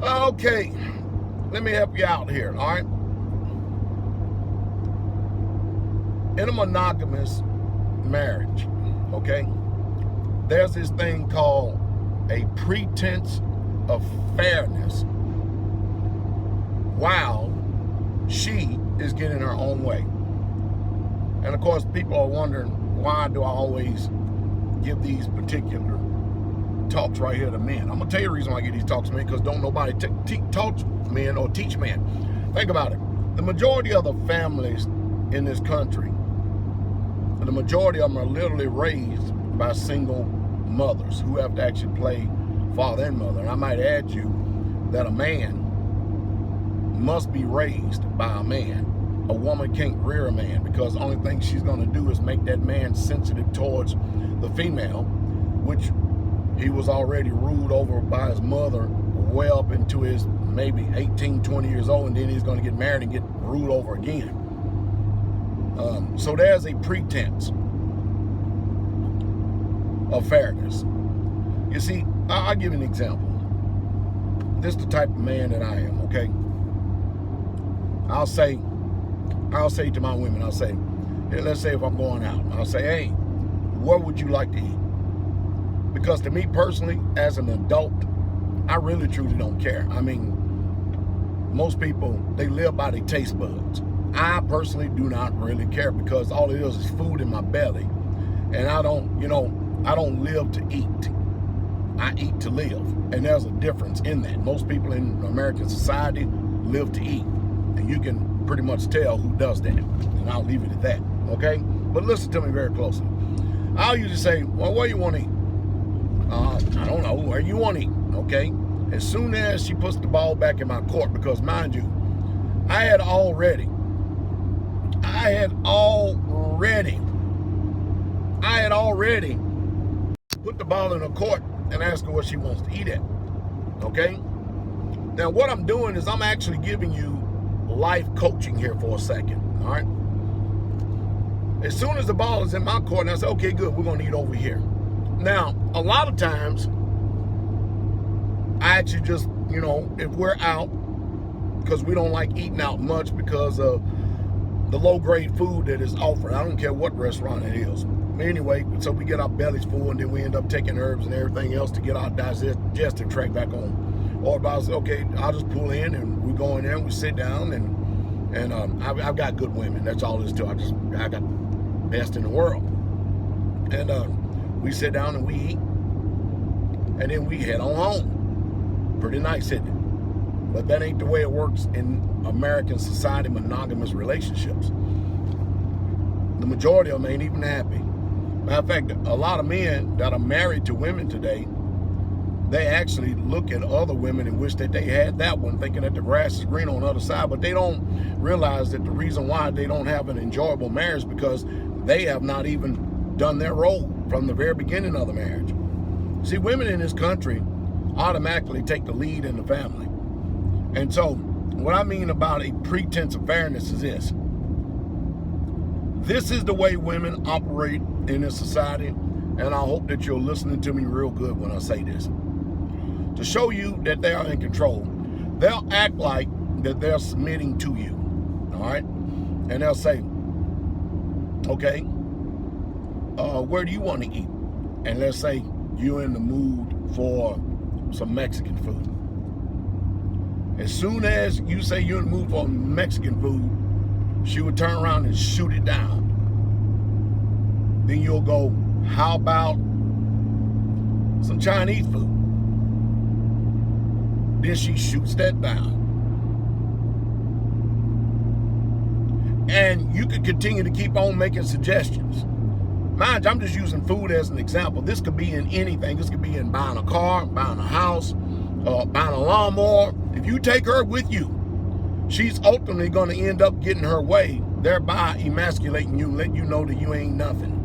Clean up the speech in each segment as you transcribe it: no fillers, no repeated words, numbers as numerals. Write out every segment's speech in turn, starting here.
Okay, let me help you out here, all right? In a monogamous marriage, okay, there's this thing called a pretense of fairness while she is getting her own way. And of course, people are wondering, why do I always give these particular talks right here to men? I'm gonna tell you the reason why I give these talks to men, because don't nobody talk men or teach men. Think about it. The majority of the families in this country, the majority of them are literally raised by single mothers who have to actually play father and mother. And I might add you that a man must be raised by a man. A woman can't rear a man, because the only thing she's going to do is make that man sensitive towards the female, which he was already ruled over by his mother well up into his maybe 18, 20 years old, and then he's going to get married and get ruled over again. So there's a pretense of fairness. You see, I'll give you an example. This is the type of man that I am, okay? I'll say to my women, I'll say, hey, let's say if I'm going out, I'll say, hey, what would you like to eat? Because to me personally, as an adult, I really truly don't care. I mean, most people, they live by their taste buds. I personally do not really care, because all it is food in my belly. And I don't live to eat. I eat to live. And there's a difference in that. Most people in American society live to eat. And you can pretty much tell who does that. And I'll leave it at that, okay? But listen to me very closely. I'll usually say, well, where you want to eat? I don't know, where you want to eat, okay? As soon as she puts the ball back in my court, because mind you, I had already put the ball in her court and asked her what she wants to eat at, okay? Now, what I'm doing is I'm actually giving you life coaching here for a second, all right? As soon as the ball is in my court, and I say, okay, good, we're going to eat over here. Now, a lot of times, I actually just, if we're out, because we don't like eating out much because of the low-grade food that is offered. I don't care what restaurant it is. Anyway, so we get our bellies full, and then we end up taking herbs and everything else to get our digestive tract back on. Or if I was, okay, I'll just pull in, and we go in there, and we sit down, and I've got good women. That's all there is to it. I got the best in the world. And we sit down and we eat, and then we head on home. Pretty nice, isn't it? But that ain't the way it works in American society, monogamous relationships. The majority of them ain't even happy. Matter of fact, a lot of men that are married to women today, they actually look at other women and wish that they had that one, thinking that the grass is green on the other side, but they don't realize that the reason why they don't have an enjoyable marriage is because they have not even done their role from the very beginning of the marriage. See, women in this country automatically take the lead in the family. And so, what I mean about a pretense of fairness is this. This is the way women operate in this society, and I hope that you're listening to me real good when I say this. To show you that they are in control, they'll act like that they're submitting to you, all right? And they'll say, okay, where do you want to eat? And let's say you're in the mood for some Mexican food. As soon as you say you're in the mood for Mexican food, she would turn around and shoot it down. Then you'll go, how about some Chinese food? Then she shoots that down. And you could continue to keep on making suggestions. Mind you, I'm just using food as an example. This could be in anything. This could be in buying a car, buying a house, buying a lawnmower. If you take her with you, she's ultimately going to end up getting her way, thereby emasculating you, letting you know that you ain't nothing.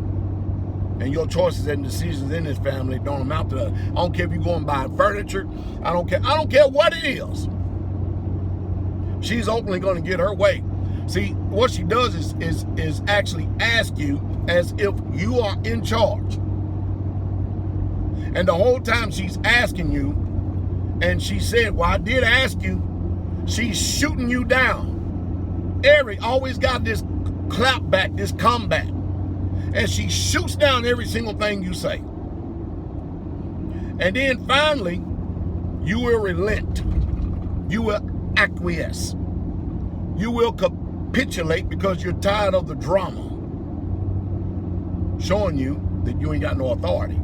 And your choices and decisions in this family don't amount to that. I don't care if you go and buy furniture. I don't care what it is. She's ultimately going to get her way. See, what she does is actually ask you as if you are in charge. And the whole time she's asking you, And she said, well, I did ask you. She's shooting you down. Eric always got this clap back, this comeback. And she shoots down every single thing you say. And then finally, you will relent. You will acquiesce. You will capitulate because you're tired of the drama, showing you that you ain't got no authority.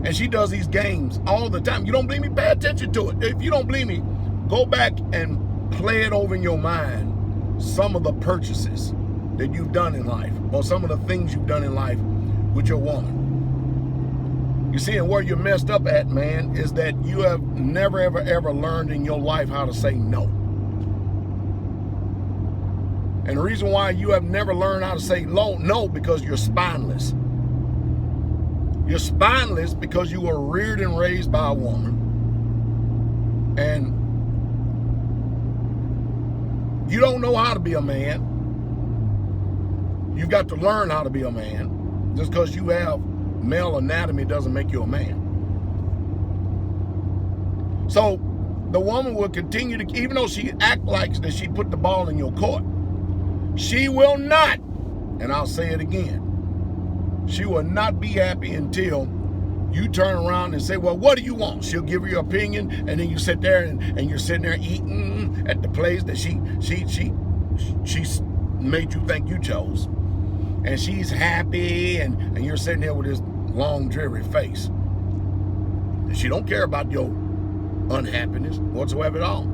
And she does these games all the time. You don't believe me? Pay attention to it. If you don't believe me, go back and play it over in your mind, some of the purchases that you've done in life, or some of the things you've done in life with your woman. You see, and where you're messed up at, man, is that you have never, ever, ever learned in your life how to say no. And the reason why you have never learned how to say no, because you're spineless. You're spineless because you were reared and raised by a woman. And you don't know how to be a man. You've got to learn how to be a man. Just because you have male anatomy doesn't make you a man. So the woman will continue to, even though she act like that she put the ball in your court, she will not, and I'll say it again, she will not be happy until you turn around and say, well, what do you want? She'll give you your opinion, and then you sit there and you're sitting there eating at the place that she made you think you chose. And she's happy, and you're sitting there with this long, dreary face. And she don't care about your unhappiness whatsoever at all.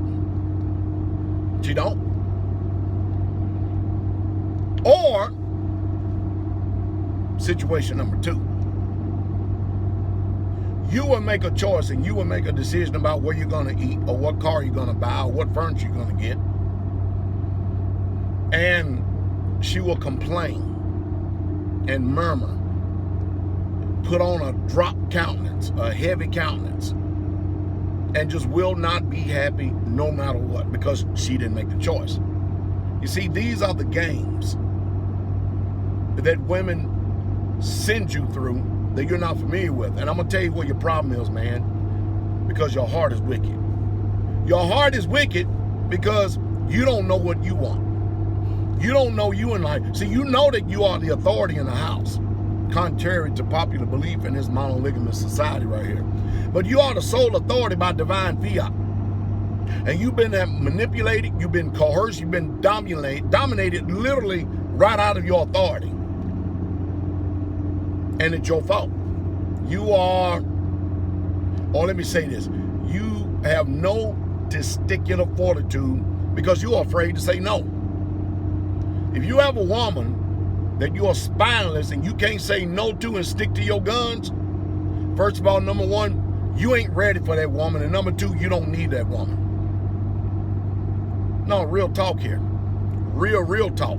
She don't. Or situation number 2. You will make a choice and you will make a decision about where you're going to eat, or what car you're going to buy, or what furniture you're going to get. And she will complain and murmur, put on a drop countenance, a heavy countenance, and just will not be happy no matter what, because she didn't make the choice. You see, these are the games that women send you through that you're not familiar with. And I'm going to tell you what your problem is, man, because your heart is wicked. Your heart is wicked because you don't know what you want. You don't know you in life. See, you know that you are the authority in the house, contrary to popular belief in this monogamous society right here. But you are the sole authority by divine fiat. And you've been manipulated, you've been coerced, you've been dominated literally right out of your authority. And it's your fault. You are, or let me say this, you have no testicular fortitude because you are afraid to say no. If you have a woman that you are spineless and you can't say no to and stick to your guns, first of all, number 1, you ain't ready for that woman. And number 2, you don't need that woman. No, real talk here. Real talk.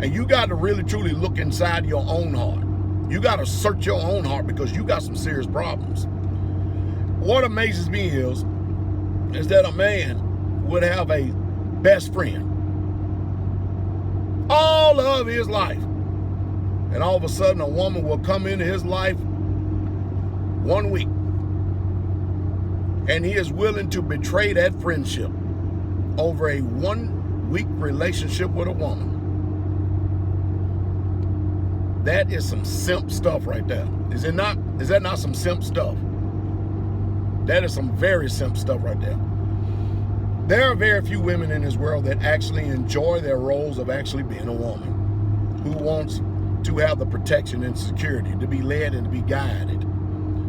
And you got to really, truly look inside your own heart. You got to search your own heart because you got some serious problems. What amazes me is that a man would have a best friend all of his life. And all of a sudden, a woman will come into his life 1 week. And he is willing to betray that friendship over a 1-week relationship with a woman. That is some simp stuff right there. Is it not? Is that not some simp stuff? That is some very simp stuff right there. There are very few women in this world that actually enjoy their roles of actually being a woman, who wants to have the protection and security, to be led and to be guided,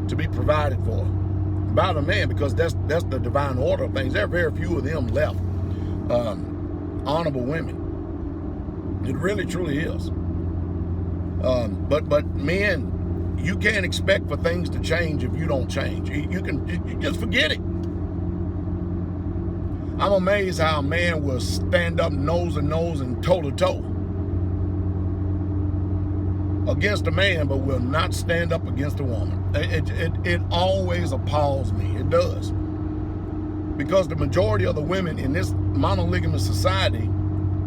to be provided for by the man, because that's the divine order of things. There are very few of them left, honorable women. It really, truly is. But men, you can't expect for things to change if you don't change. You just forget it. I'm amazed how a man will stand up nose to nose and toe to toe against a man, but will not stand up against a woman. It always appalls me. It does. Because the majority of the women in this monogamous society,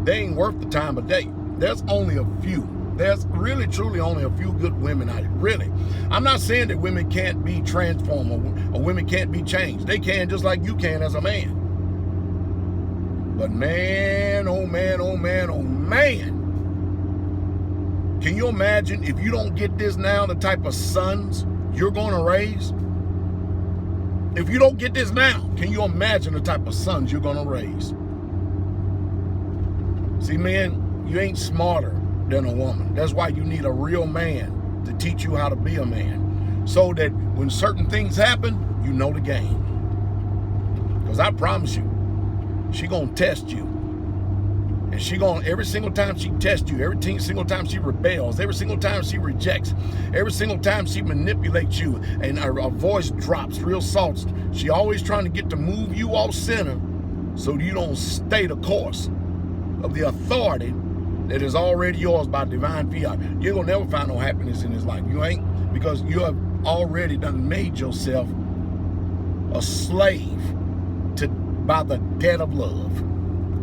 they ain't worth the time of day. There's only a few There's really, truly only a few good women out here. Really. I'm not saying that women can't be transformed or women can't be changed. They can, just like you can as a man. But man, oh man, oh man, oh man. Can you imagine if you don't get this now, the type of sons you're going to raise? If you don't get this now, can you imagine the type of sons you're going to raise? See, man, you ain't smarter than a woman. That's why you need a real man to teach you how to be a man, so that when certain things happen, you know the game. Because I promise you, she gonna test you. And she gonna, every single time she tests you, every single time she rebels, every single time she rejects, every single time she manipulates you, and her voice drops real soft, she always trying to get to move you off center so you don't stay the course of the authority that is already yours by divine fiat. You're gonna never find no happiness in this life. You ain't, because you have already done made yourself a slave to by the debt of love.